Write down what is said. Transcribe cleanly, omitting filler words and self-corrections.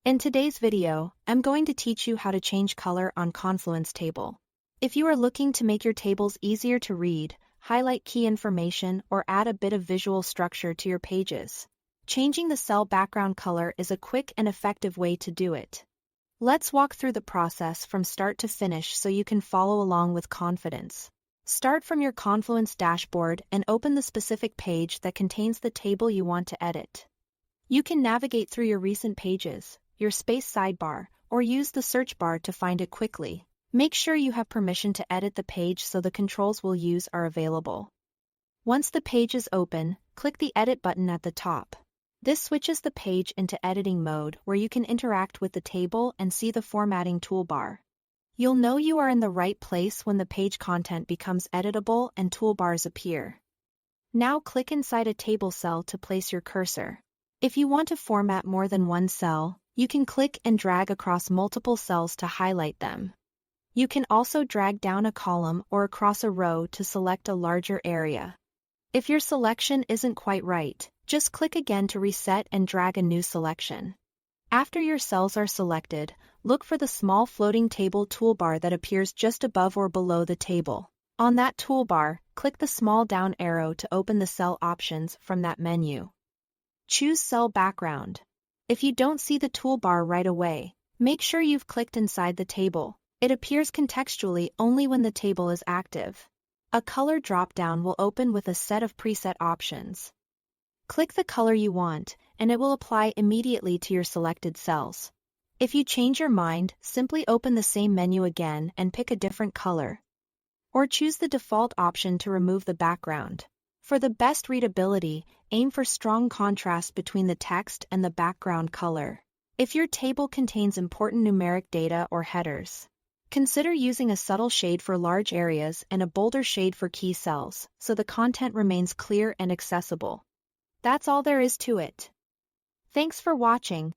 In today's video, I'm going to teach you how to change color on Confluence table. If you are looking to make your tables easier to read, highlight key information, or add a bit of visual structure to your pages, changing the cell background color is a quick and effective way to do it. Let's walk through the process from start to finish so you can follow along with confidence. Start from your Confluence dashboard and open the specific page that contains the table you want to edit. You can navigate through your recent pages, your space sidebar, or use the search bar to find it quickly. Make sure you have permission to edit the page so the controls we'll use are available. Once the page is open, click the Edit button at the top. This switches the page into editing mode where you can interact with the table and see the formatting toolbar. You'll know you are in the right place when the page content becomes editable and toolbars appear. Now click inside a table cell to place your cursor. If you want to format more than one cell, you can click and drag across multiple cells to highlight them. You can also drag down a column or across a row to select a larger area. If your selection isn't quite right, just click again to reset and drag a new selection. After your cells are selected, look for the small floating table toolbar that appears just above or below the table. On that toolbar, click the small down arrow to open the cell options from that menu. Choose Cell Background. If you don't see the toolbar right away, make sure you've clicked inside the table. It appears contextually only when the table is active. A color drop-down will open with a set of preset options. Click the color you want, and it will apply immediately to your selected cells. If you change your mind, simply open the same menu again and pick a different color. Or choose the default option to remove the background. For the best readability, aim for strong contrast between the text and the background color. If your table contains important numeric data or headers, consider using a subtle shade for large areas and a bolder shade for key cells, so the content remains clear and accessible. That's all there is to it. Thanks for watching.